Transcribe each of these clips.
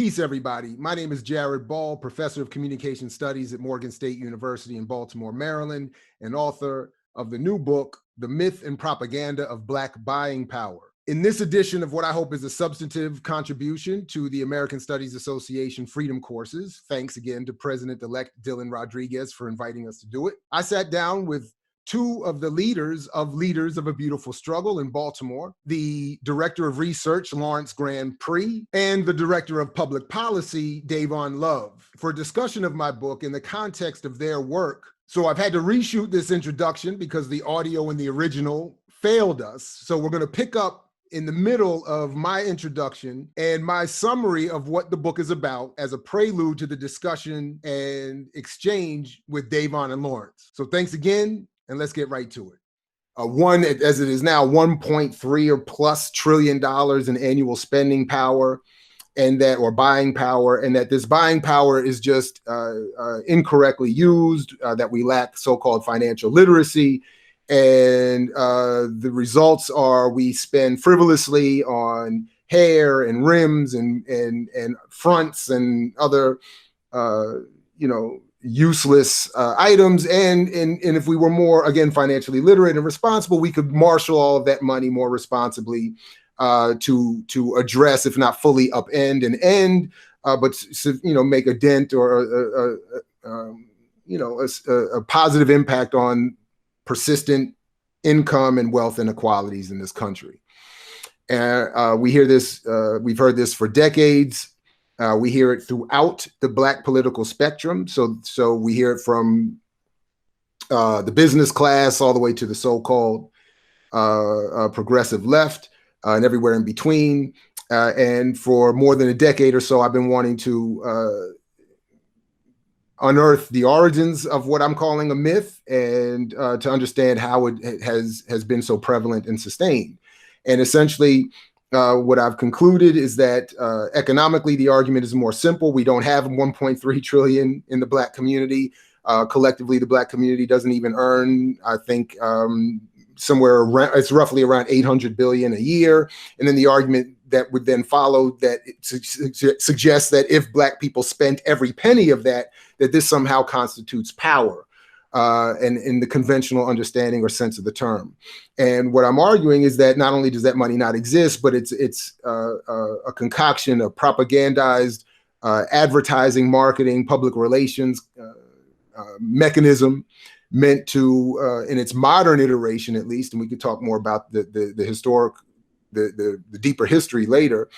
Peace, everybody. My name is Jared Ball, professor of communication studies at Morgan State University in Baltimore, Maryland, and author of the new book, The Myth and Propaganda of Black Buying Power. In this edition of what I hope is a substantive contribution to the American Studies Association Freedom Courses, thanks again to President-elect Dylan Rodriguez for inviting us to do it, I sat down with two of the leaders of a Beautiful Struggle in Baltimore, the director of research, Lawrence Grandpre, and the director of public policy, Dayvon Love, for a discussion of my book in the context of their work. So I've had to reshoot this introduction because the audio in the original failed us. So we're going to pick up in the middle of my introduction and my summary of what the book is about as a prelude to the discussion and exchange with Dayvon and Lawrence. So thanks again, and let's get right to it. As it is now, 1.3 or plus trillion dollars in annual spending power, or buying power, and that this buying power is just incorrectly used, that we lack so-called financial literacy. And the results are we spend frivolously on hair and rims and fronts and other, useless items. And if we were more, again, financially literate and responsible, we could marshal all of that money more responsibly to address, if not fully upend and end, but make a dent or a positive impact on persistent income and wealth inequalities in this country. And we hear this, we've heard this for decades. We hear it throughout the Black political spectrum. So we hear it from the business class all the way to the so-called progressive left and everywhere in between. And for more than a decade or so, I've been wanting to unearth the origins of what I'm calling a myth and to understand how it has been so prevalent and sustained. And essentially, what I've concluded is that economically, the argument is more simple. We don't have 1.3 trillion in the Black community. Collectively, the Black community doesn't even earn, I think, somewhere around, it's roughly around 800 billion a year. And then the argument that would then follow that suggests that if Black people spent every penny of that this somehow constitutes power, and in the conventional understanding or sense of the term. And what I'm arguing is that not only does that money not exist, but it's a concoction of propagandized advertising, marketing, public relations mechanism meant to, in its modern iteration at least, and we could talk more about the historic, the deeper history later,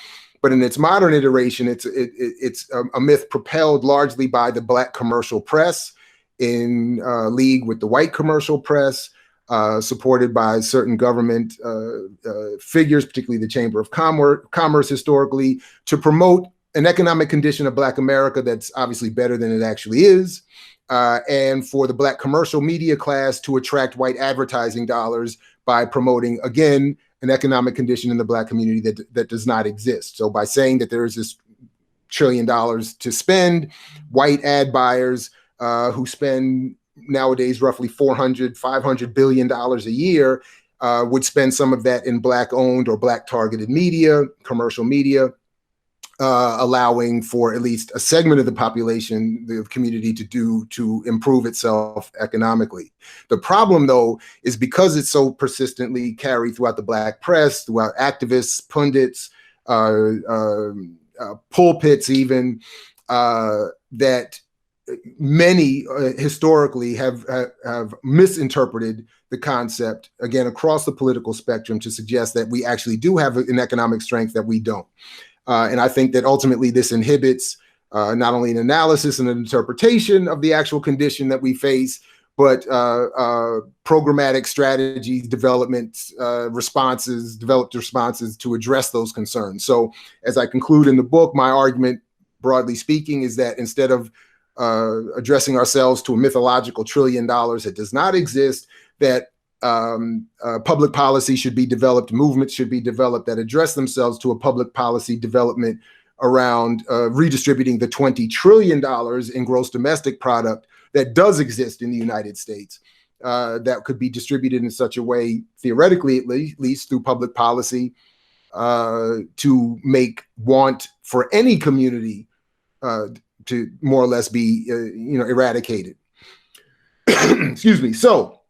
but in its modern iteration, it's a myth propelled largely by the Black commercial press in league with the white commercial press, supported by certain government figures, particularly the Chamber of Commerce historically, to promote an economic condition of Black America that's obviously better than it actually is, and for the Black commercial media class to attract white advertising dollars by promoting, again, an economic condition in the Black community that does not exist. So by saying that there is this $1 trillion to spend, white ad buyers who spend nowadays roughly $500 billion a year would spend some of that in Black owned or Black targeted media, commercial media, allowing for at least a segment of the population, the community, to improve itself economically. The problem, though, is because it's so persistently carried throughout the Black press, throughout activists, pundits, pulpits even, that many historically have misinterpreted the concept, again, across the political spectrum, to suggest that we actually do have an economic strength that we don't. And I think that ultimately this inhibits not only an analysis and an interpretation of the actual condition that we face, but programmatic strategies, developed responses to address those concerns. So as I conclude in the book, my argument, broadly speaking, is that instead of addressing ourselves to a mythological $1 trillion that does not exist, that public policy should be developed, movements should be developed that address themselves to a public policy development around redistributing the $20 trillion in gross domestic product that does exist in the United States, that could be distributed in such a way, theoretically at least, through public policy to make want for any community to more or less be eradicated. Excuse me. So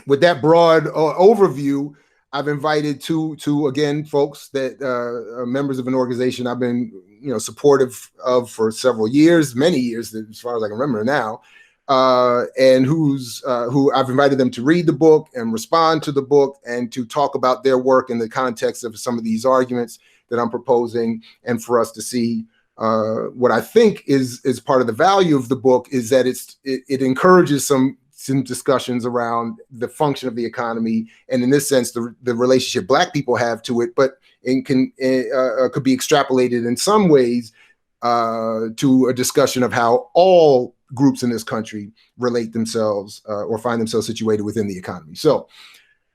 with that broad overview, I've invited two again folks that are members of an organization I've been supportive of for several years, many years as far as I can remember now, and who I've invited them to read the book and respond to the book and to talk about their work in the context of some of these arguments that I'm proposing, and for us to see what I think is part of the value of the book is that it encourages some discussions around the function of the economy, and in this sense, the relationship Black people have to it, but it could be extrapolated in some ways to a discussion of how all groups in this country relate themselves or find themselves situated within the economy. So,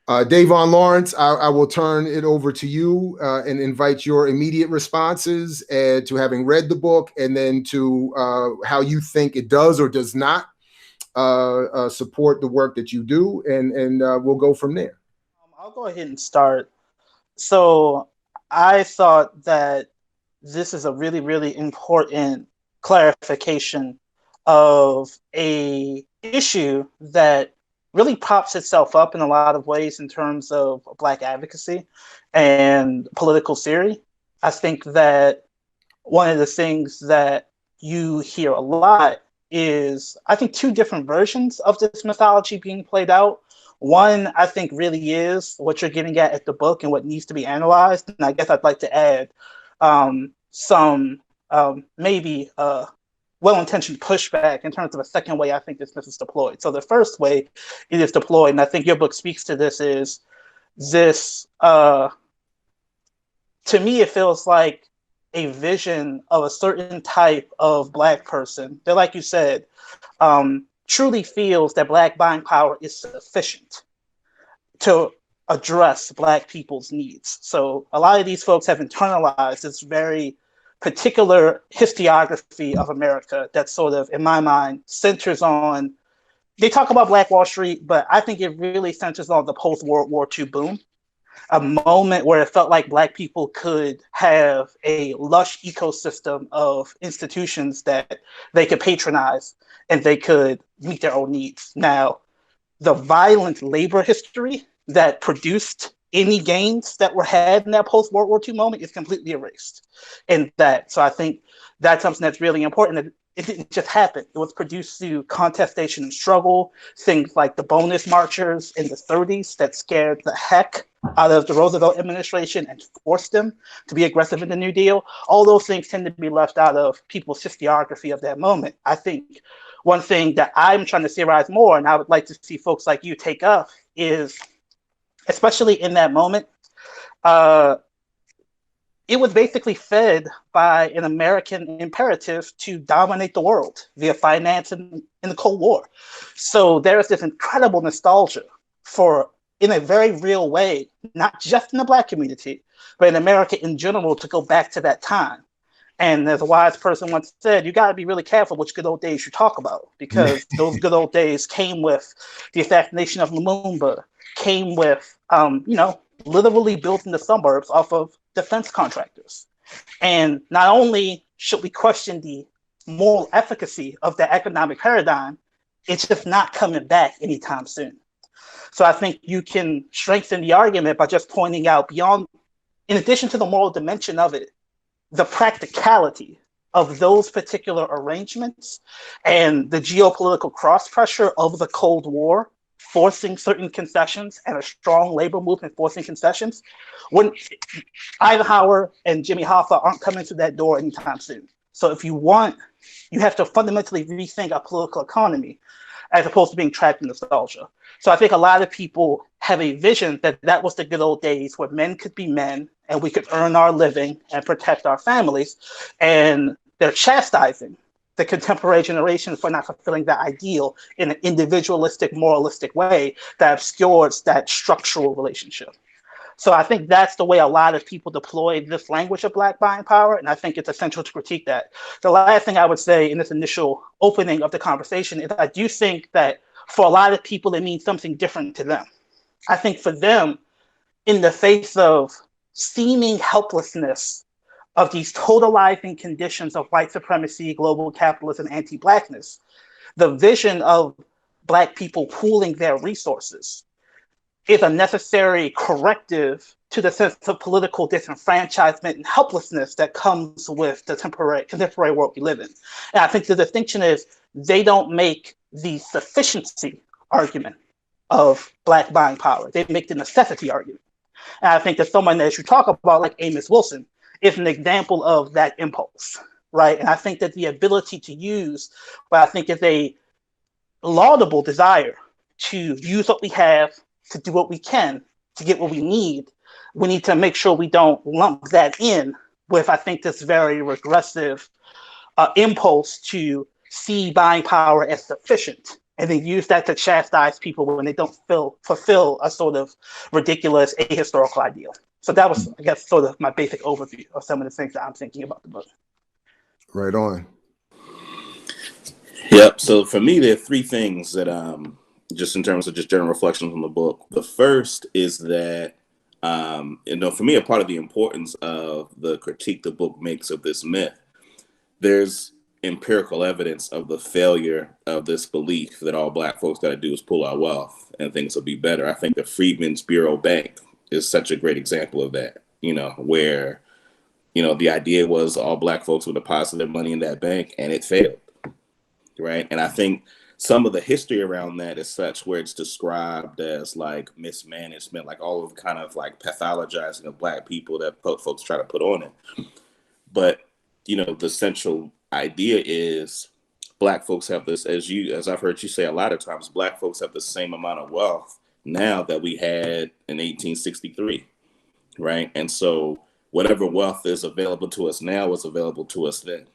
Dayvon Lawrence, I will turn it over to you and invite your immediate responses to having read the book, and then to how you think it does or does not support the work that you do, and we'll go from there. I'll go ahead and start. So I thought that this is a really, really important clarification of a issue that really props itself up in a lot of ways in terms of Black advocacy and political theory. I think that one of the things that you hear a lot is, I think, two different versions of this mythology being played out. One, I think, really is what you're getting at the book and what needs to be analyzed. And I guess I'd like to add some maybe well-intentioned pushback in terms of a second way I think this myth is deployed. So the first way it is deployed, and I think your book speaks to this, is this, to me, it feels like a vision of a certain type of Black person that, like you said, truly feels that Black buying power is sufficient to address Black people's needs. So a lot of these folks have internalized this very particular historiography of America that sort of, in my mind, centers on, they talk about Black Wall Street, but I think it really centers on the post-World War II boom, a moment where it felt like Black people could have a lush ecosystem of institutions that they could patronize and they could meet their own needs. Now, the violent labor history that produced any gains that were had in that post-World War II moment is completely erased. So I think that's something that's really important. It didn't just happen. It was produced through contestation and struggle, things like the bonus marchers in the 30s that scared the heck out of the Roosevelt administration and forced them to be aggressive in the New Deal. All those things tend to be left out of people's historiography of that moment. I think one thing that I'm trying to theorize more, and I would like to see folks like you take up, is, especially in that moment, it was basically fed by an American imperative to dominate the world via finance in the Cold War. So there's this incredible nostalgia for, in a very real way, not just in the Black community, but in America in general, to go back to that time. And as a wise person once said, you got to be really careful which good old days you talk about, because those good old days came with the assassination of Lumumba, came with, literally built in the suburbs off of defense contractors. And not only should we question the moral efficacy of the economic paradigm, it's just not coming back anytime soon. So I think you can strengthen the argument by just pointing out, beyond, in addition to the moral dimension of it, the practicality of those particular arrangements and the geopolitical cross pressure of the Cold War forcing certain concessions, and a strong labor movement forcing concessions, when Eisenhower and Jimmy Hoffa aren't coming through that door anytime soon. So if you want, you have to fundamentally rethink our political economy as opposed to being trapped in nostalgia. So I think a lot of people have a vision that that was the good old days where men could be men and we could earn our living and protect our families. And they're chastising the contemporary generation for not fulfilling that ideal in an individualistic, moralistic way that obscures that structural relationship. So I think that's the way a lot of people deploy this language of Black buying power, and I think it's essential to critique that. The last thing I would say in this initial opening of the conversation is I do think that for a lot of people, it means something different to them. I think for them, in the face of seeming helplessness of these totalizing conditions of white supremacy, global capitalism, anti-Blackness, the vision of Black people pooling their resources is a necessary corrective to the sense of political disenfranchisement and helplessness that comes with the contemporary world we live in. And I think the distinction is they don't make the sufficiency argument of Black buying power. They make the necessity argument. And I think that someone, as you talk about, like Amos Wilson, is an example of that impulse, right? And I think that the ability to use what I think is a laudable desire to use what we have, to do what we can, to get what we need to make sure we don't lump that in with, I think, this very regressive impulse to see buying power as sufficient, and then use that to chastise people when they don't fulfill a sort of ridiculous ahistorical ideal. So that was, I guess, sort of my basic overview of some of the things that I'm thinking about the book. Right on. Yep. So for me, there are three things that just in terms of just general reflections on the book. The first is that for me, a part of the importance of the critique the book makes of this myth, there's empirical evidence of the failure of this belief that all Black folks got to do is pull our wealth and things will be better. I think the Freedmen's Bureau Bank is such a great example of that, where, the idea was all Black folks would deposit their money in that bank, and it failed, right? And I think some of the history around that is such where it's described as like mismanagement, like all of kind of like pathologizing of Black people that folks try to put on it. But, the central idea is Black folks have this, as I've heard you say a lot of times, Black folks have the same amount of wealth now that we had in 1863, right? And so whatever wealth is available to us now was available to us then.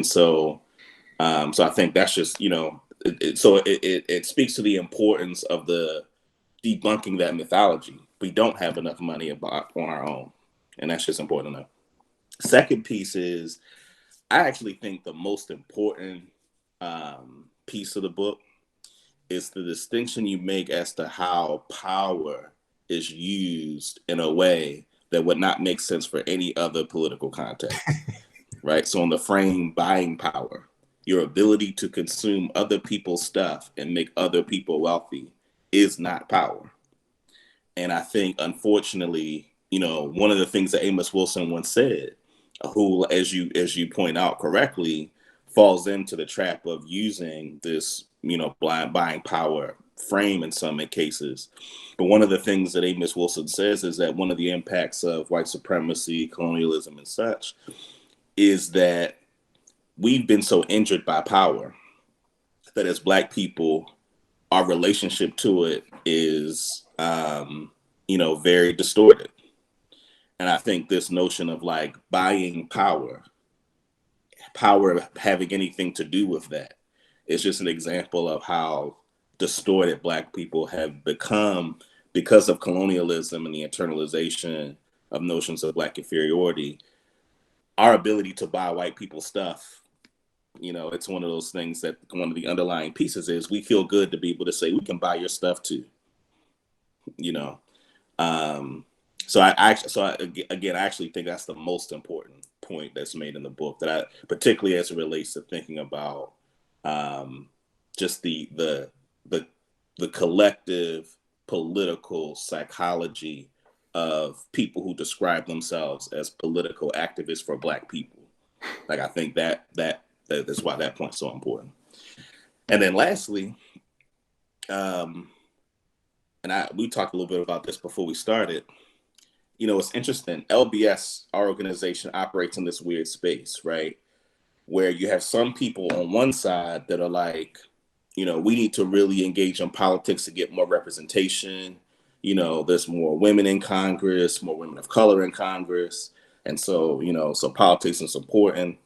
So I think that's just, it speaks to the importance of the debunking that mythology. We don't have enough money on our own, and that's just important to know. Second piece is, I actually think the most important piece of the book is the distinction you make as to how power is used in a way that would not make sense for any other political context, right? So on the frame, buying power, your ability to consume other people's stuff and make other people wealthy is not power. And I think, unfortunately, one of the things that Amos Wilson once said, who, as you point out correctly, falls into the trap of using this, blind buying power frame in some cases. But one of the things that Amos Wilson says is that one of the impacts of white supremacy, colonialism, and such is that we've been so injured by power that as Black people, our relationship to it is, very distorted. And I think this notion of like buying power having anything to do with that is just an example of how distorted Black people have become because of colonialism and the internalization of notions of Black inferiority. Our ability to buy white people's stuff, it's one of those things that one of the underlying pieces is we feel good to be able to say we can buy your stuff too, So I actually think that's the most important point that's made in the book, that I, particularly as it relates to thinking about just the collective political psychology of people who describe themselves as political activists for Black people. Like, I think that's why that point's so important. And then lastly, we talked a little bit about this before we started. It's interesting. LBS, our organization, operates in this weird space, right? Where you have some people on one side that are like, we need to really engage in politics to get more representation. There's more women in Congress, more women of color in Congress. And so, so politics is important.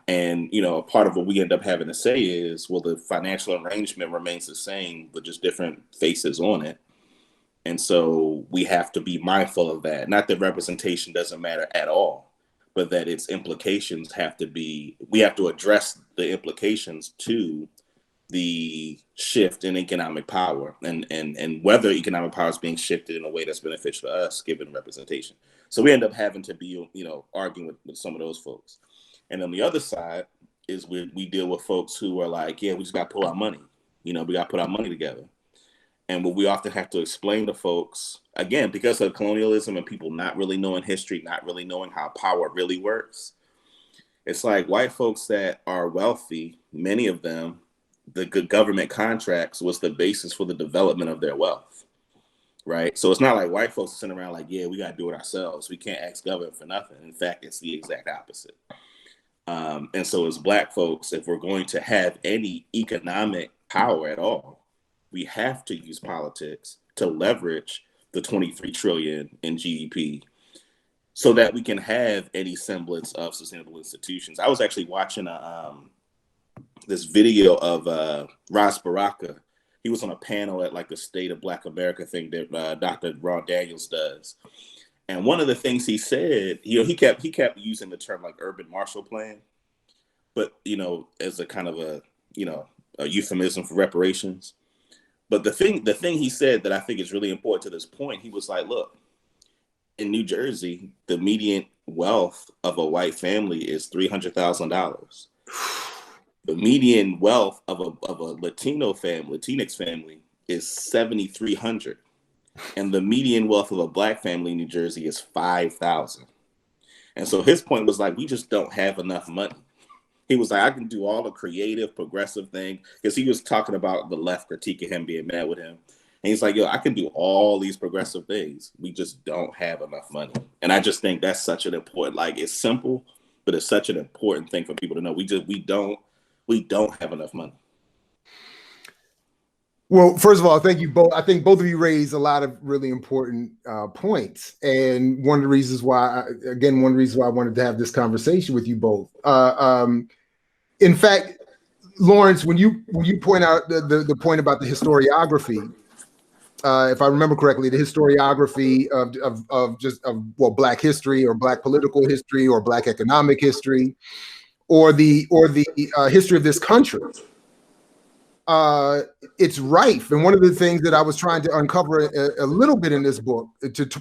And, part of what we end up having to say is, well, the financial arrangement remains the same, but just different faces on it. And so we have to be mindful of that. Not that representation doesn't matter at all, but that its implications we have to address the implications to the shift in economic power and whether economic power is being shifted in a way that's beneficial to us given representation. So we end up having to be, arguing with some of those folks. And on the other side is we deal with folks who are like, yeah, we just got to pull our money. We got to put our money together. And what we often have to explain to folks, again, because of colonialism and people not really knowing history, not really knowing how power really works, it's like white folks that are wealthy, many of them, the good government contracts was the basis for the development of their wealth, right? So it's not like white folks are sitting around like, yeah, we got to do it ourselves. We can't ask government for nothing. In fact, it's the exact opposite. And so as Black folks, if we're going to have any economic power at all, we have to use politics to leverage the 23 trillion in GDP so that we can have any semblance of sustainable institutions. I was actually watching this video of Ras Baraka. He was on a panel at like the State of Black America thing that Dr. Ron Daniels does. And one of the things he said, he kept using the term like urban Marshall Plan, but, as a kind of a euphemism for reparations. But the thing he said that I think is really important to this point, he was like, look, in New Jersey, the median wealth of a white family is $300,000. The median wealth of a Latinx family is $7,300. And the median wealth of a Black family in New Jersey is $5,000. And so his point was like, we just don't have enough money. He was like, I can do all the creative, progressive thing, because he was talking about the left critique of him being mad with him. And he's like, yo, I can do all these progressive things. We just don't have enough money. And I just think that's such an important, like, it's simple, but it's such an important thing for people to know. We don't have enough money. Well, first of all, thank you both. I think both of you raised a lot of really important points. And one of the reasons why I wanted to have this conversation with you both. In fact, Lawrence, when you point out the point about the historiography, if I remember correctly, the historiography of Black history or Black political history or Black economic history or the history of this country, it's rife. And one of the things that I was trying to uncover a little bit in this book,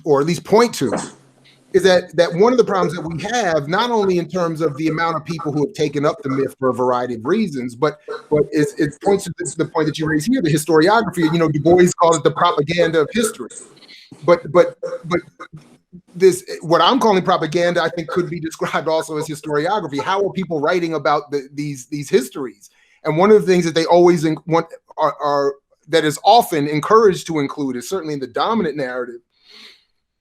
or at least point to, is that one of the problems that we have, not only in terms of the amount of people who have taken up the myth for a variety of reasons, but it points to the point that you raise here, the historiography. Du Bois calls it the propaganda of history. But this, what I'm calling propaganda, I think could be described also as historiography. How are people writing about these histories? And one of the things that they always want are that is often encouraged to include, is certainly in the dominant narrative,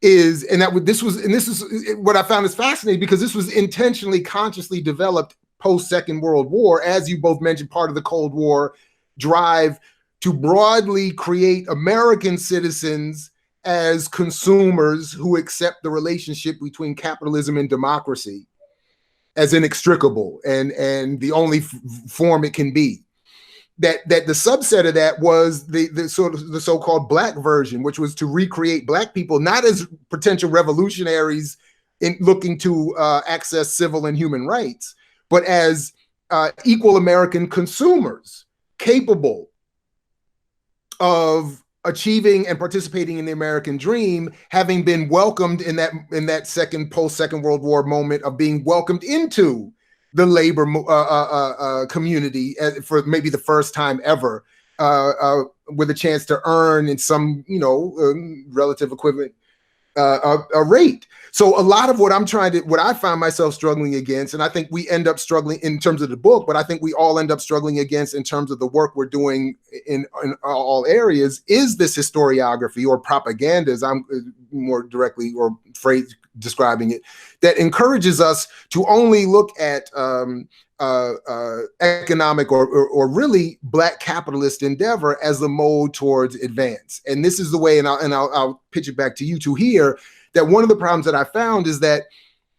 is, and this is what I found is fascinating, because this was intentionally, consciously developed post Second World War, as you both mentioned, part of the Cold War drive to broadly create American citizens as consumers who accept the relationship between capitalism and democracy as inextricable and the only form it can be. That the subset of that was the so-called Black version, which was to recreate Black people not as potential revolutionaries in looking to access civil and human rights, but as equal American consumers capable of achieving and participating in the American dream, having been welcomed in that post Second World War moment of being welcomed into the labor community for maybe the first time ever, with a chance to earn in some relative equivalent a rate. So a lot of what I find myself struggling against, and I think we end up struggling in terms of the book, but I think we all end up struggling against in terms of the work we're doing in all areas, is this historiography or propaganda, as I'm more directly or phrase describing it, that encourages us to only look at economic or really Black capitalist endeavor as the mode towards advance. And this is the way, and I'll pitch it back to you two here, that one of the problems that I found is that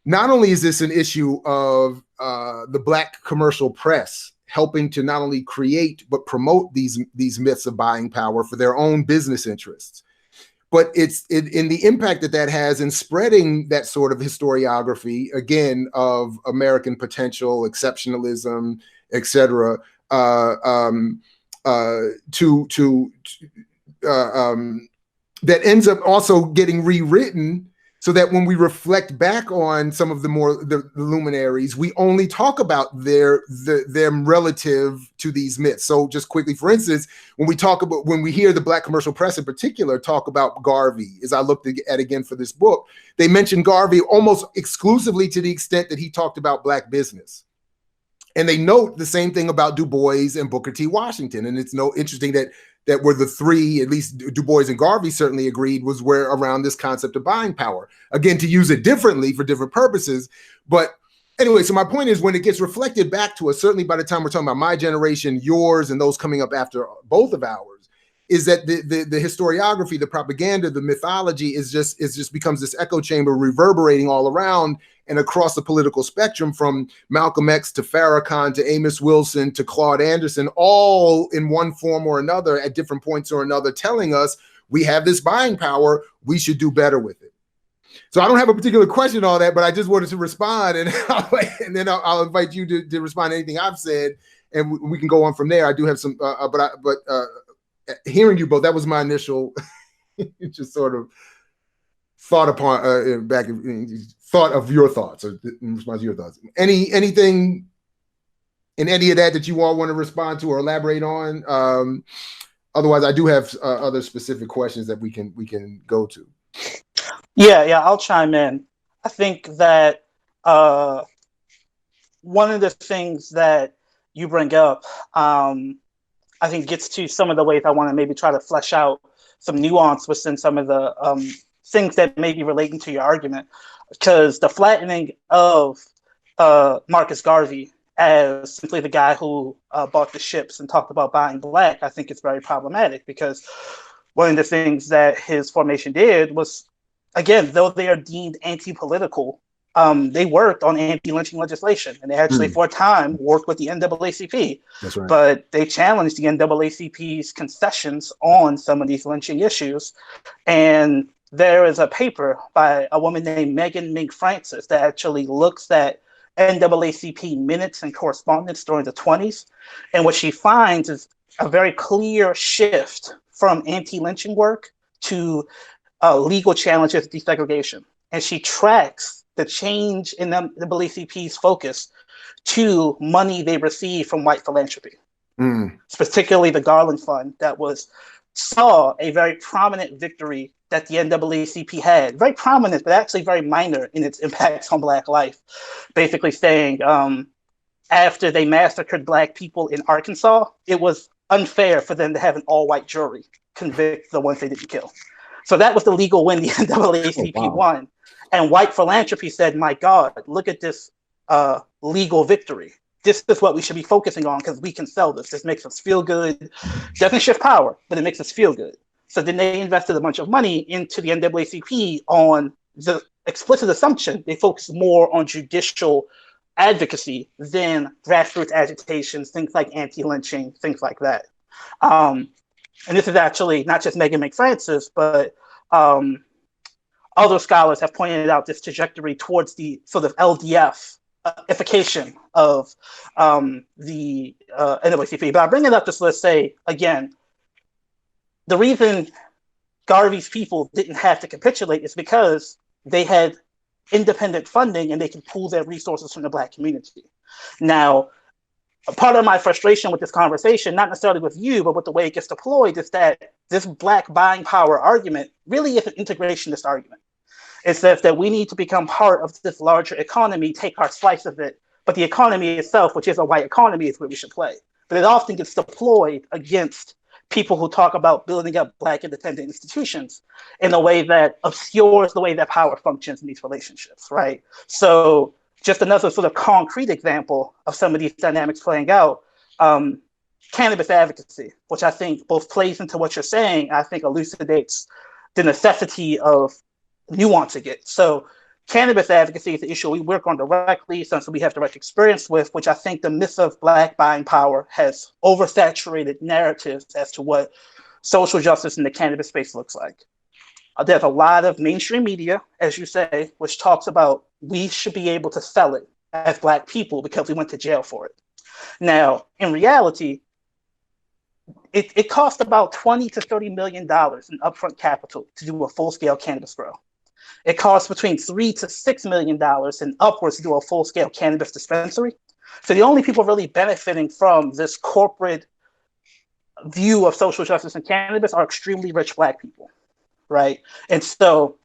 not only is this an issue of the Black commercial press helping to not only create but promote these myths of buying power for their own business interests, but it's in the impact that has in spreading that sort of historiography, again, of American potential, exceptionalism, et cetera, that ends up also getting rewritten, so that when we reflect back on some of the luminaries, we only talk about them relative to these myths. So just quickly, for instance, when we hear the Black commercial press in particular talk about Garvey, as I looked at again for this book, they mention Garvey almost exclusively to the extent that he talked about Black business. And they note the same thing about Du Bois and Booker T. Washington. And it's interesting that were the three, at least Du Bois and Garvey certainly agreed, was where around this concept of buying power. Again, to use it differently for different purposes. But anyway, so my point is, when it gets reflected back to us, certainly by the time we're talking about my generation, yours, and those coming up after both of ours, is that the historiography, the propaganda, the mythology is just becomes this echo chamber reverberating all around and across the political spectrum, from Malcolm X to Farrakhan to Amos Wilson to Claude Anderson, all in one form or another at different points or another, telling us we have this buying power, we should do better with it. So I don't have a particular question on that, but I just wanted to respond, and then I'll invite you to respond to anything I've said, and we can go on from there. I do have some, but hearing you both, that was my initial just sort of thought upon thought of your thoughts, or in response to your thoughts. Anything in any of that you all want to respond to or elaborate on? Otherwise, I do have other specific questions that we can go to. Yeah, I'll chime in. I think that one of the things that you bring up, I think gets to some of the ways I want to maybe try to flesh out some nuance within some of the things that may be relating to your argument. Because the flattening of Marcus Garvey as simply the guy who bought the ships and talked about buying Black, I think it's very problematic, because one of the things that his formation did was, again, though they are deemed anti-political, they worked on anti-lynching legislation, and they actually for a time worked with the NAACP. That's right. But they challenged the NAACP's concessions on some of these lynching issues. And there is a paper by a woman named Megan Mink Francis that actually looks at NAACP minutes and correspondence during the 20s. And what she finds is a very clear shift from anti-lynching work to legal challenges to desegregation. And she tracks the change in the NAACP's focus to money they receive from white philanthropy, particularly the Garland Fund, that saw a very prominent victory that the NAACP had. Very prominent, but actually very minor in its impacts on Black life. Basically saying, after they massacred Black people in Arkansas, it was unfair for them to have an all-white jury convict the ones they didn't kill. So that was the legal win the NAACP won. And white philanthropy said, my God, look at this legal victory. This is what we should be focusing on, because we can sell this. This makes us feel good. Doesn't shift power, but it makes us feel good. So then they invested a bunch of money into the NAACP on the explicit assumption they focus more on judicial advocacy than grassroots agitations, things like anti-lynching, things like that. And this is actually not just Megan McFrancis, but other scholars have pointed out this trajectory towards the sort of LDF-ification of the NAACP. But I bring it up just, let's say, again, the reason Garvey's people didn't have to capitulate is because they had independent funding and they could pool their resources from the Black community. Now, a part of my frustration with this conversation, not necessarily with you, but with the way it gets deployed, is that this Black buying power argument really is an integrationist argument. It says that we need to become part of this larger economy, take our slice of it, but the economy itself, which is a white economy, is where we should play. But it often gets deployed against people who talk about building up Black independent institutions in a way that obscures the way that power functions in these relationships, right? So just another sort of concrete example of some of these dynamics playing out, cannabis advocacy, which I think both plays into what you're saying, I think elucidates the necessity of nuancing it. So cannabis advocacy is the issue we work on directly, something we have direct experience with, which I think the myth of Black buying power has oversaturated narratives as to what social justice in the cannabis space looks like. There's a lot of mainstream media, as you say, which talks about we should be able to sell it as Black people because we went to jail for it. Now, in reality, it cost about $20 to $30 million in upfront capital to do a full-scale cannabis grow. It costs between $3 to $6 million and upwards to do a full-scale cannabis dispensary. So the only people really benefiting from this corporate view of social justice and cannabis are extremely rich Black people, right? And so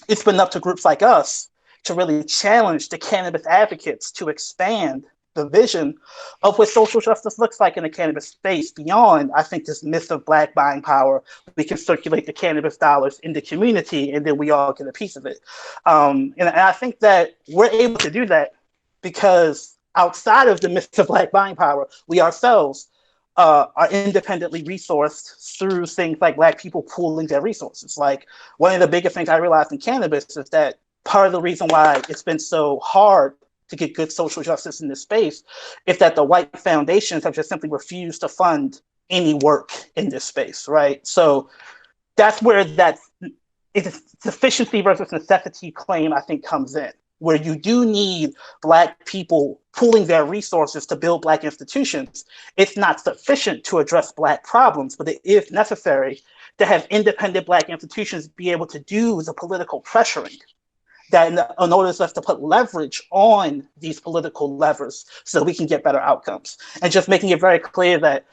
it's been up to groups like us to really challenge the cannabis advocates to expand the vision of what social justice looks like in the cannabis space beyond, I think, this myth of Black buying power. We can circulate the cannabis dollars in the community and then we all get a piece of it. And I think that we're able to do that because outside of the myth of Black buying power, we ourselves are independently resourced through things like Black people pooling their resources. Like, one of the biggest things I realized in cannabis is that part of the reason why it's been so hard to get good social justice in this space is that the white foundations have just simply refused to fund any work in this space, right? So that's where that sufficiency versus necessity claim, I think, comes in, where you do need Black people pooling their resources to build Black institutions. It's not sufficient to address Black problems, but it is necessary to have independent Black institutions be able to do the political pressuring that in order for us to put leverage on these political levers so we can get better outcomes. And just making it very clear that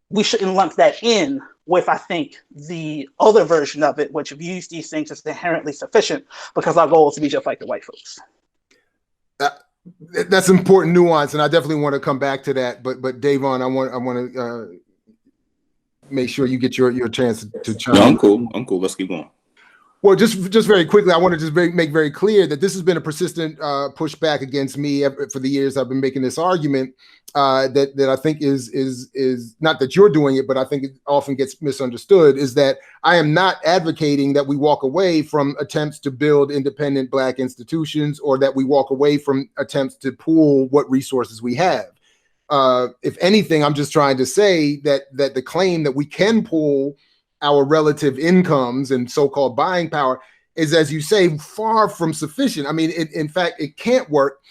we shouldn't lump that in with, I think, the other version of it, which views these things as inherently sufficient, because our goal is to be just like the white folks. That's important nuance, and I definitely want to come back to that. But Dayvon, I want to make sure you get your chance to chime in. I'm cool. Let's keep going. Well, just very quickly, I want to just make very clear that this has been a persistent pushback against me for the years I've been making this argument that I think is not that you're doing it, but I think it often gets misunderstood, is that I am not advocating that we walk away from attempts to build independent Black institutions or that we walk away from attempts to pool what resources we have. If anything, I'm just trying to say that the claim that we can pool our relative incomes and so-called buying power is, as you say, far from sufficient. I mean, in fact, it can't work.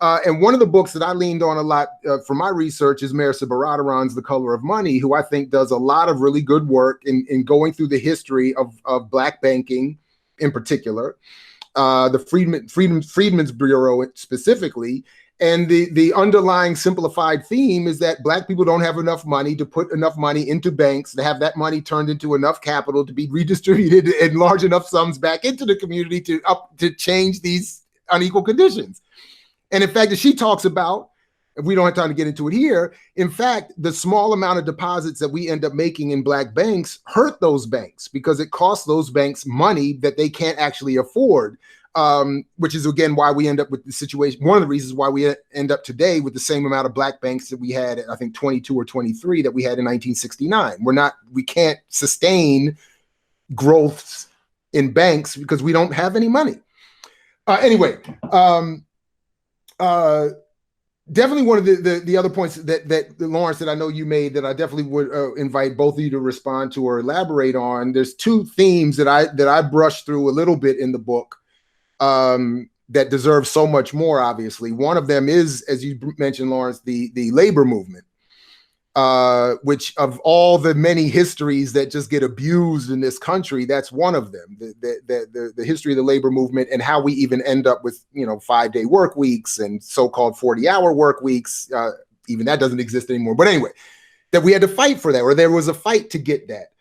And one of the books that I leaned on a lot for my research is Marisa Baradaran's The Color of Money, who I think does a lot of really good work in going through the history of Black banking in particular, the Freedmen's Bureau specifically. And the underlying simplified theme is that Black people don't have enough money to put enough money into banks, to have that money turned into enough capital to be redistributed in large enough sums back into the community to change these unequal conditions. And in fact, as she talks about, if we don't have time to get into it here, in fact, the small amount of deposits that we end up making in Black banks hurt those banks because it costs those banks money that they can't actually afford. Which is, again, why we end up with the situation. One of the reasons why we end up today with the same amount of Black banks that we had, I think 22 or 23 that we had in 1969. We can't sustain growths in banks because we don't have any money. Anyway, definitely one of the other points that Lawrence, that I know you made, that I definitely would invite both of you to respond to or elaborate on. There's two themes that I brushed through a little bit in the book that deserve so much more, obviously. One of them is, as you mentioned, Lawrence, the labor movement, which of all the many histories that just get abused in this country, that's one of them, the history of the labor movement and how we even end up with, 5-day work weeks and so-called 40-hour work weeks. Even that doesn't exist anymore. But anyway, that we had to fight for that, or there was a fight to get that.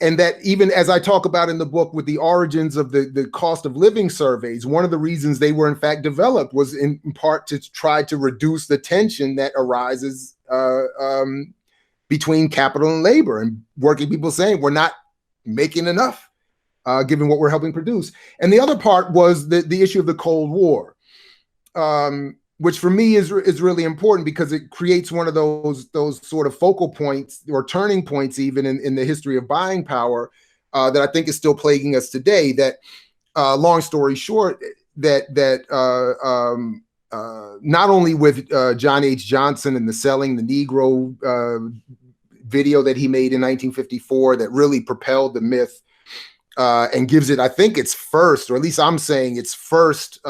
And that even as I talk about in the book with the origins of the cost of living surveys, one of the reasons they were in fact developed was in part to try to reduce the tension that arises between capital and labor, and working people saying we're not making enough given what we're helping produce. And the other part was the issue of the Cold War, which for me is really important because it creates one of those sort of focal points or turning points even in the history of buying power that I think is still plaguing us today. That long story short, that not only with John H. Johnson and the Selling the Negro video that he made in 1954 that really propelled the myth and gives it, I think, its first, or at least I'm saying its first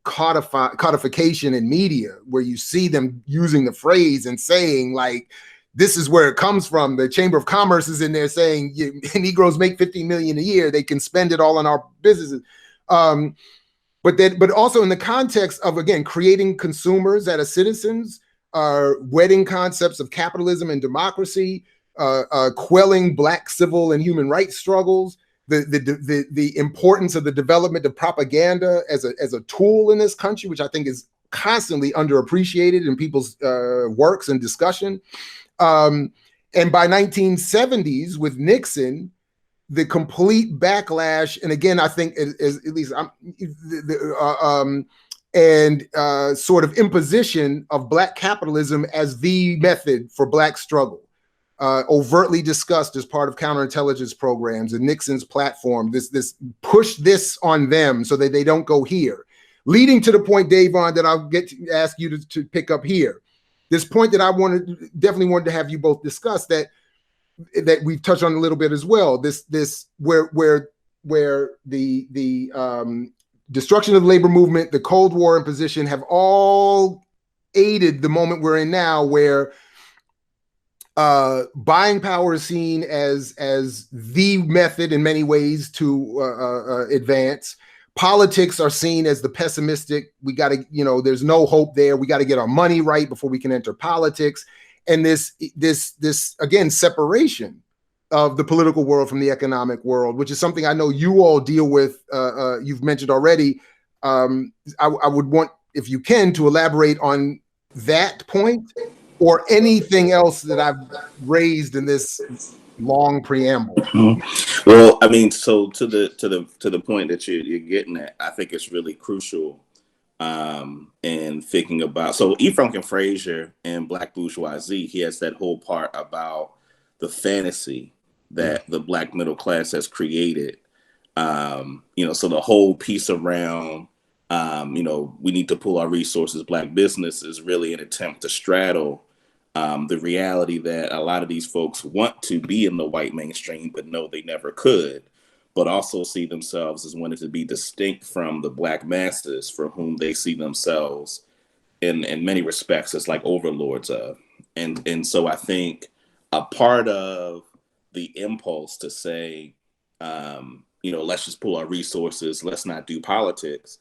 codification in media, where you see them using the phrase and saying, like, this is where it comes from. The Chamber of Commerce is in there saying Negroes make 15 million a year. They can spend it all on our businesses. But also in the context of, again, creating consumers that are citizens, wedding concepts of capitalism and democracy, quelling Black civil and human rights struggles, the importance of the development of propaganda as a tool in this country, which I think is constantly underappreciated in people's works and discussion. And by 1970s with Nixon, the complete backlash, and again, I think at least sort of imposition of Black capitalism as the method for Black struggle, overtly discussed as part of counterintelligence programs and Nixon's platform. This push this on them so that they don't go here, leading to the point, Dayvon, that I'll get to ask you to pick up here. This point that I definitely wanted to have you both discuss that we've touched on a little bit as well. This where the destruction of the labor movement, the Cold War imposition have all aided the moment we're in now, where buying power is seen as the method in many ways to advance. Politics are seen as the pessimistic. We got to, there's no hope there. We got to get our money right before we can enter politics. And this again, separation of the political world from the economic world, which is something I know you all deal with. You've mentioned already. I would want, if you can, to elaborate on that point or anything else that I've raised in this long preamble. Mm-hmm. Well, I mean, so to the point that you're getting at, I think it's really crucial in thinking about. So E. Franklin Frazier in Black Bourgeoisie, he has that whole part about the fantasy that the Black middle class has created. So the whole piece around, we need to pool our resources, Black business, is really an attempt to straddle the reality that a lot of these folks want to be in the white mainstream, but know they never could, but also see themselves as wanting to be distinct from the Black masses for whom they see themselves in many respects as like overlords of. And so I think a part of the impulse to say, let's just pool our resources, let's not do politics,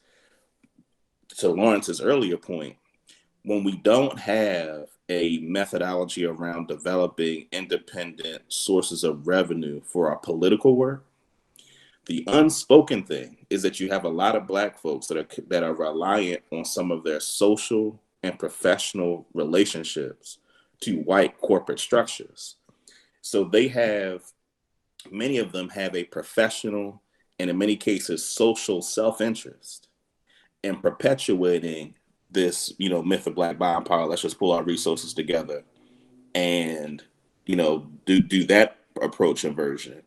to Lawrence's earlier point, when we don't have a methodology around developing independent sources of revenue for our political work, the unspoken thing is that you have a lot of Black folks that are reliant on some of their social and professional relationships to white corporate structures. So many of them have a professional and in many cases social self-interest in perpetuating this, myth of Black buying power. Let's just pull our resources together and, do that approach inversion.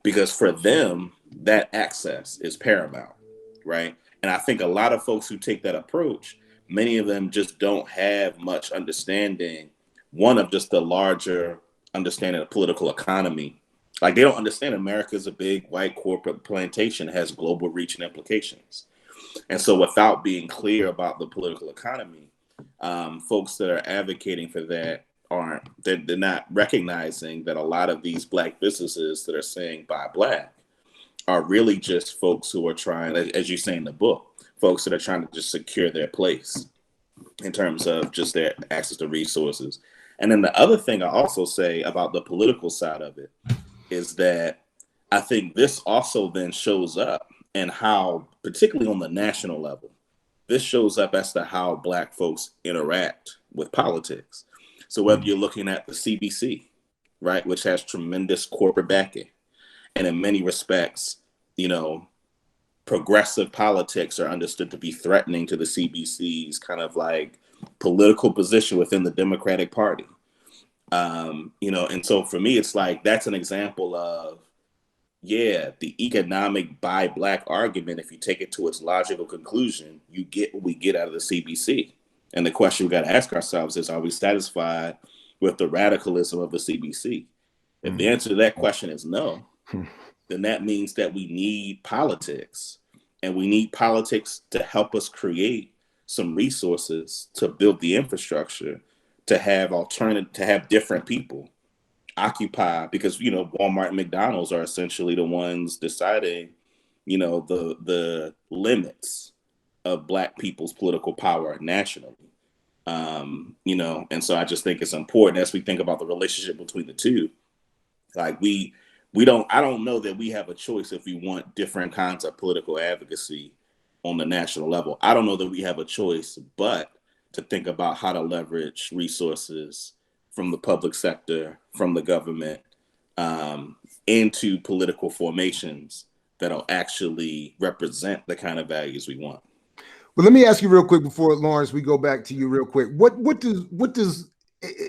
Because for them, that access is paramount, right? And I think a lot of folks who take that approach, many of them just don't have much understanding, one, of just the larger understanding of political economy. Like, they don't understand America is a big white corporate plantation, has global reach and implications. And so without being clear about the political economy, folks that are advocating for that they're not recognizing that a lot of these Black businesses that are saying buy Black are really just folks who are trying, as you say in the book, folks that are trying to just secure their place in terms of just their access to resources. And then the other thing I also say about the political side of it is that I think this also then shows up and how, particularly on the national level, this shows up as to how Black folks interact with politics. So whether you're looking at the CBC, right, which has tremendous corporate backing, and in many respects, progressive politics are understood to be threatening to the CBC's kind of like political position within the Democratic Party. And so for me, it's like, that's an example of, the economic buy Black argument, if you take it to its logical conclusion, you get what we get out of the CBC. And the question we got to ask ourselves is, are we satisfied with the radicalism of the CBC? If the answer to that question is no, then that means that we need politics, and we need politics to help us create some resources to build the infrastructure to have different people occupy, because Walmart and McDonald's are essentially the ones deciding the limits of Black people's political power nationally. And so I just think it's important as we think about the relationship between the two. Like I don't know that we have a choice if we want different kinds of political advocacy on the national level. I don't know that we have a choice, but to think about how to leverage resources from the public sector, from the government, into political formations that'll actually represent the kind of values we want. Well, let me ask you real quick before, Lawrence, we go back to you real quick. What does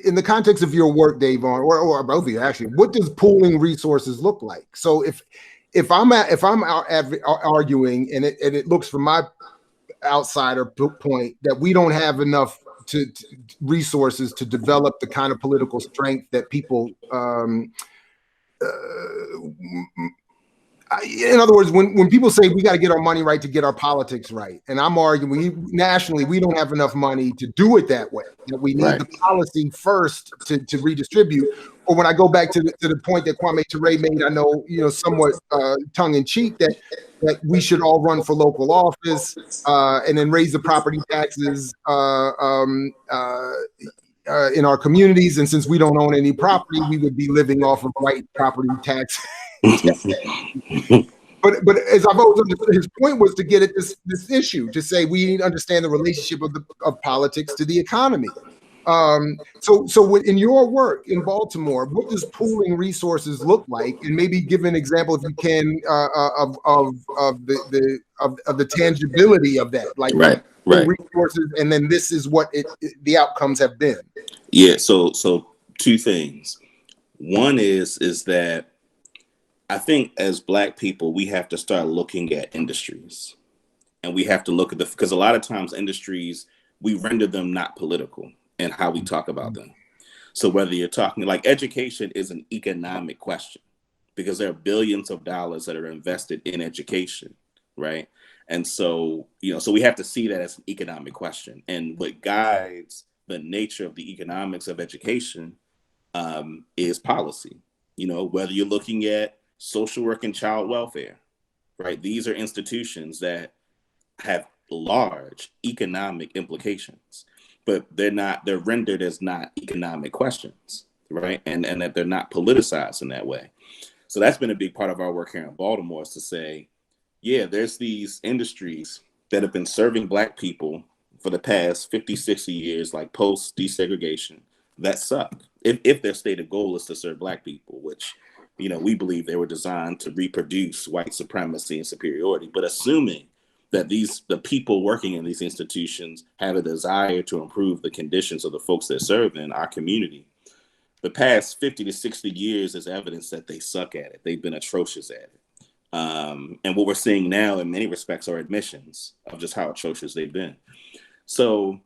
in the context of your work, Dayvon, or both of you actually, what does pooling resources look like? So if I'm arguing and it looks from my outsider point that we don't have enough to resources to develop the kind of political strength that people in other words, when people say we got to get our money right to get our politics right, and I'm arguing nationally we don't have enough money to do it that way, that we need the policy first to redistribute. Or when I go back to the point that Kwame Ture made, I know somewhat tongue in cheek, that we should all run for local office and then raise the property taxes in our communities, and since we don't own any property, we would be living off of white property tax. But as I've always understood, his point was to get at this issue, to say we need to understand the relationship of politics to the economy. So in your work in Baltimore, what does pooling resources look like? And maybe give an example, if you can, of the tangibility of that, like resources, and then this is what the outcomes have been. Yeah. So two things. One is that I think as Black people, we have to start looking at industries, and we have to look at because a lot of times industries, we render them not political in how we talk about them. So whether you're talking like education is an economic question, because there are billions of dollars that are invested in education, right? And so, so we have to see that as an economic question. And what guides the nature of the economics of education is policy. Whether you're looking at social work and child welfare, right? These are institutions that have large economic implications, but they're rendered as not economic questions, right? And that they're not politicized in that way. So that's been a big part of our work here in Baltimore, is to say, yeah, there's these industries that have been serving Black people for the past 50, 60 years, like post desegregation, that suck. If their stated goal is to serve Black people, which we believe they were designed to reproduce white supremacy and superiority, but assuming that the people working in these institutions have a desire to improve the conditions of the folks that serve in our community, the past 50 to 60 years is evidence that they suck at it. They've been atrocious at it. And what we're seeing now in many respects are admissions of just how atrocious they've been. So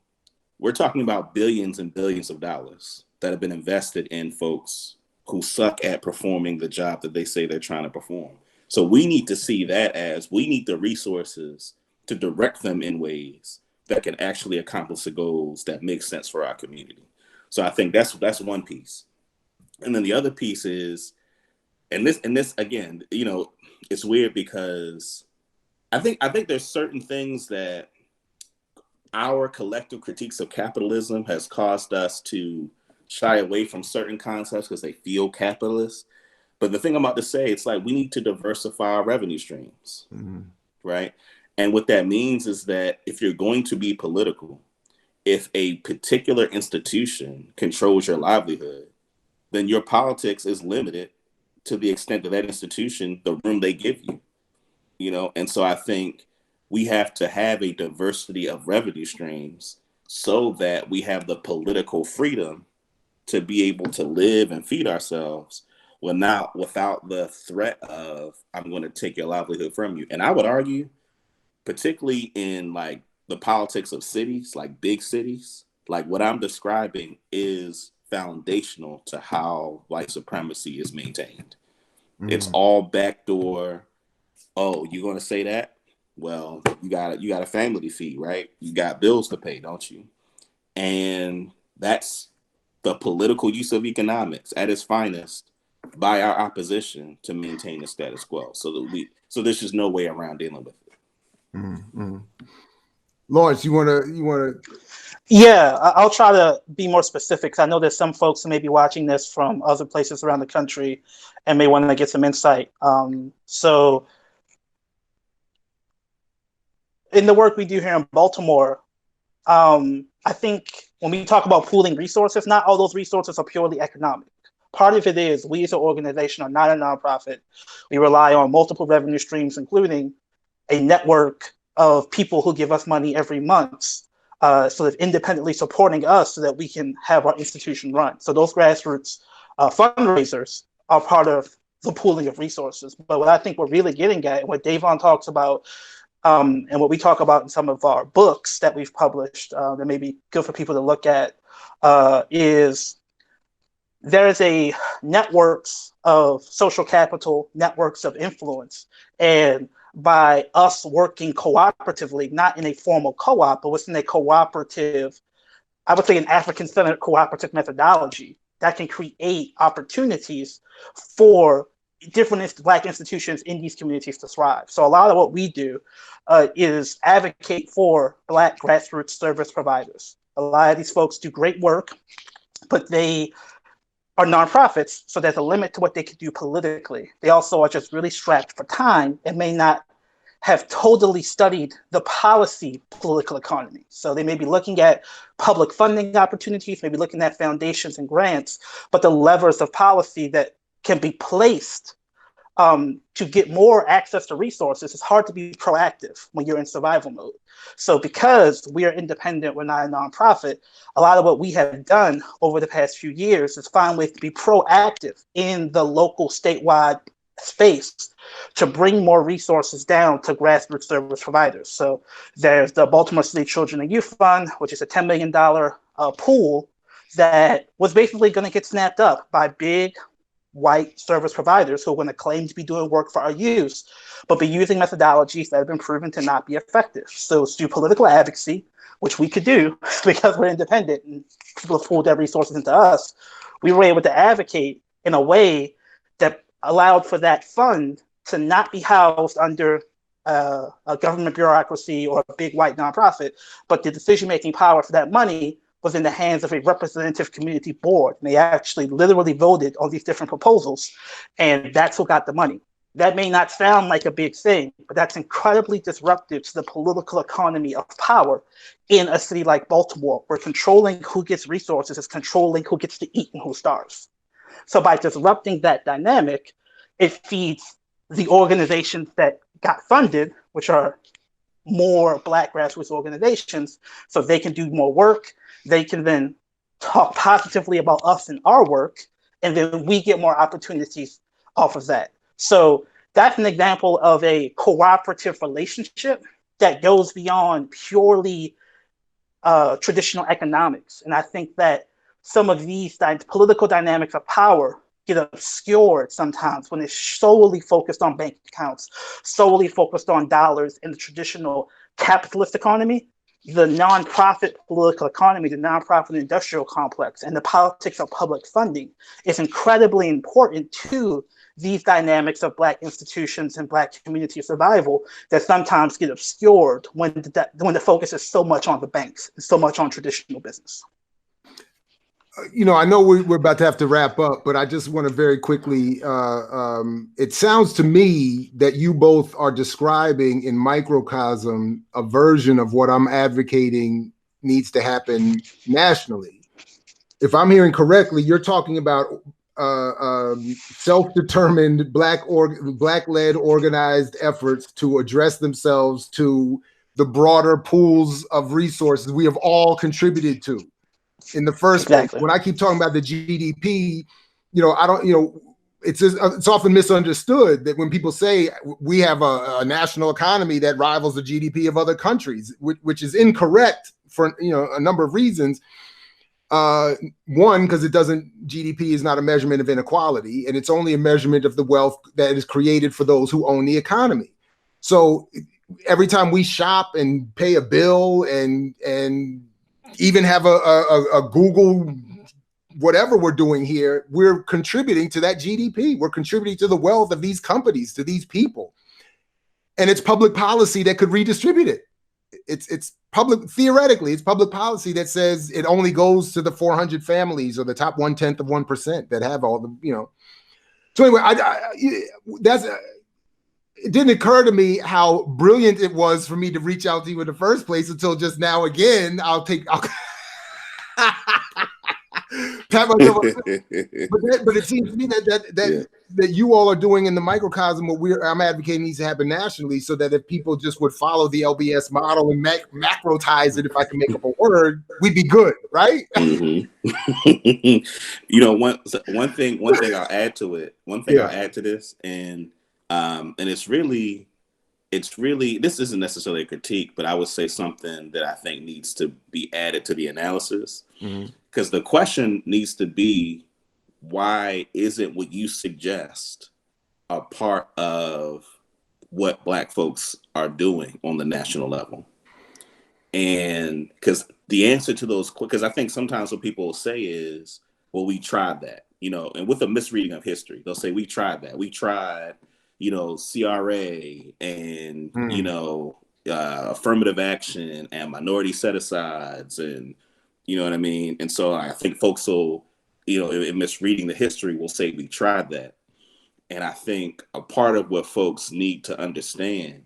we're talking about billions and billions of dollars that have been invested in folks who suck at performing the job that they say they're trying to perform. So we need to see that as we need the resources to direct them in ways that can actually accomplish the goals that make sense for our community. So I think that's one piece. And then the other piece is, and this again, it's weird because I think there's certain things that our collective critiques of capitalism has caused us to shy away from certain concepts because they feel capitalist. But the thing I'm about to say, it's like we need to diversify our revenue streams, right? And what that means is that if you're going to be political, if a particular institution controls your livelihood, then your politics is limited to the extent that institution, the room they give you, And so I think we have to have a diversity of revenue streams so that we have the political freedom to be able to live and feed ourselves without the threat of, I'm going to take your livelihood from you. And I would argue, particularly in like the politics of cities, like big cities, like what I'm describing is foundational to how white supremacy is maintained. It's all backdoor. Oh, you're going to say that? Well, you got a family to feed, right? You got bills to pay, don't you? And that's the political use of economics at its finest by our opposition to maintain the status quo. So there's just no way around dealing with it. Mm-hmm. Lawrence, you wanna? Yeah, I'll try to be more specific, 'cause I know there's some folks who may be watching this from other places around the country and may want to get some insight. So in the work we do here in Baltimore, I think when we talk about pooling resources, not all those resources are purely economic. Part of it is we as an organization are not a nonprofit. We rely on multiple revenue streams, including a network of people who give us money every month, sort of independently supporting us so that we can have our institution run. So those grassroots fundraisers are part of the pooling of resources. But what I think we're really getting at, and what Dayvon talks about, and what we talk about in some of our books that we've published that may be good for people to look at, is there's a networks of social capital, networks of influence, and by us working cooperatively, not in a formal co-op, but within a cooperative, I would say an African-centered cooperative methodology that can create opportunities for different Black institutions in these communities to thrive. So a lot of what we do is advocate for Black grassroots service providers. A lot of these folks do great work, but they are nonprofits, so there's a limit to what they can do politically. They also are just really strapped for time and may not have totally studied the policy political economy. So they may be looking at public funding opportunities, maybe looking at foundations and grants, but the levers of policy that can be placed to get more access to resources, it's hard to be proactive when you're in survival mode. So because we are independent, we're not a nonprofit, a lot of what we have done over the past few years is find ways to be proactive in the local statewide space to bring more resources down to grassroots service providers. So there's the Baltimore City Children and Youth Fund, which is a $10 million pool that was basically going to get snapped up by big white service providers who are going to claim to be doing work for our youth, but be using methodologies that have been proven to not be effective. So it's through political advocacy, which we could do because we're independent and people have pulled their resources into us. We were able to advocate in a way that allowed for that fund to not be housed under a government bureaucracy or a big white nonprofit, but the decision-making power for that money was in the hands of a representative community board. And they actually literally voted on these different proposals, and that's who got the money. That may not sound like a big thing, but that's incredibly disruptive to the political economy of power in a city like Baltimore, where controlling who gets resources is controlling who gets to eat and who starves. So by disrupting that dynamic, it feeds the organizations that got funded, which are more Black grassroots organizations, so they can do more work. They can then talk positively about us and our work, and then we get more opportunities off of that. So that's an example of a cooperative relationship that goes beyond purely traditional economics. And I think that some of these political dynamics of power get obscured sometimes when it's solely focused on bank accounts, solely focused on dollars in the traditional capitalist economy. The nonprofit political economy, the nonprofit industrial complex, and the politics of public funding is incredibly important to these dynamics of Black institutions and Black community survival that sometimes get obscured when the focus is so much on the banks and so much on traditional business. I know we're about to have to wrap up, but I just want to very quickly, it sounds to me that you both are describing in microcosm a version of what I'm advocating needs to happen nationally. If I'm hearing correctly, you're talking about self-determined Black-led organized efforts to address themselves to the broader pools of resources we have all contributed to. In the first place, when I keep talking about the GDP, it's often misunderstood that when people say we have a national economy that rivals the GDP of other countries, which is incorrect for a number of reasons. One, because GDP is not a measurement of inequality, and it's only a measurement of the wealth that is created for those who own the economy. So every time we shop and pay a bill and even have a Google whatever we're doing here, we're contributing to that GDP. We're contributing to the wealth of these companies, to these people. And it's public policy that could redistribute it. It's public, theoretically, it's public policy that says it only goes to the 400 families or the top 1/10 of 1% that have all the, you know. So anyway, it didn't occur to me how brilliant it was for me to reach out to you in the first place until just now. Again, I'll pat myself on but it seems to me that you all are doing in the microcosm what I'm advocating needs to happen nationally, so that if people just would follow the LBS model and macrotize it, if I can make up a word, we'd be good, right? Mm-hmm. You know, one thing I'll add to it. One thing I'll add to this, and it's really, this isn't necessarily a critique, but I would say something that I think needs to be added to the analysis. Because the question needs to be, why isn't what you suggest a part of what Black folks are doing on the national level? And because the answer to those, because I think sometimes what people will say is, well, we tried that, you know, and with a misreading of history, they'll say, we tried that. We tried, you know, CRA and, you know, affirmative action and minority set-asides, and you know what I mean? And so I think folks will, you know, in misreading the history, will say we tried that. And I think a part of what folks need to understand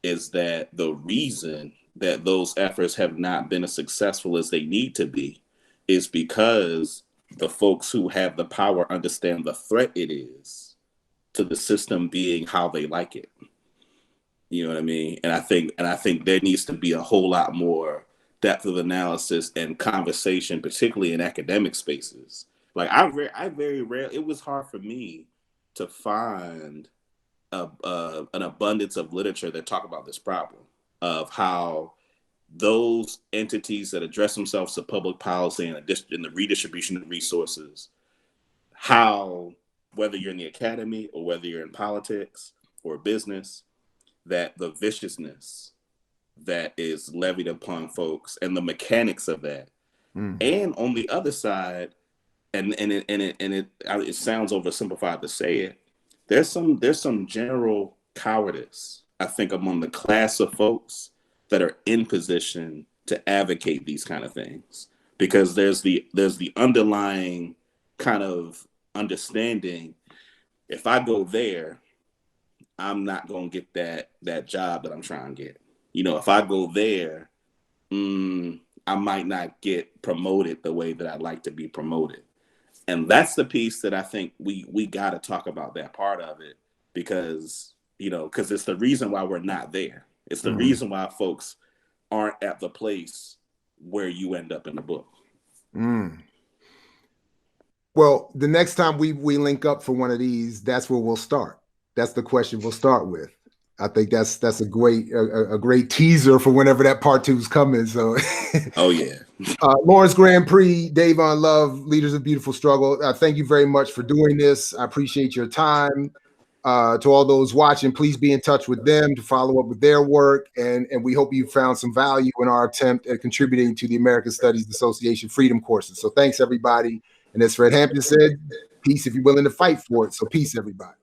is that the reason that those efforts have not been as successful as they need to be is because the folks who have the power understand the threat it is to the system being how they like it. You know what I mean? And I think there needs to be a whole lot more depth of analysis and conversation, particularly in academic spaces. Like I very rarely, it was hard for me to find an abundance of literature that talk about this problem of how those entities that address themselves to public policy and the redistribution of resources, how, whether you're in the academy or whether you're in politics or business, that the viciousness that is levied upon folks and the mechanics of that. And on the other side, and it sounds oversimplified to say it, there's some general cowardice, I think, among the class of folks that are in position to advocate these kind of things, because there's the underlying kind of understanding, if I go there, I'm not going to get that job that I'm trying to get. You know, if I go there, I might not get promoted the way that I'd like to be promoted. And that's the piece that I think we got to talk about, that part of it, because, you know, because it's the reason why we're not there. It's the reason why folks aren't at the place where you end up in the book. Well, the next time we link up for one of these, that's where we'll start. That's the question we'll start with. I think that's a great teaser for whenever that part 2 is coming. So, oh yeah, Lawrence Grandpre, Dayvon Love, Leaders of Beautiful Struggle. Thank you very much for doing this. I appreciate your time. To all those watching, please be in touch with them to follow up with their work, and we hope you found some value in our attempt at contributing to the American Studies Association Freedom courses. So, thanks everybody. And as Fred Hampton said, peace if you're willing to fight for it. So, peace everybody.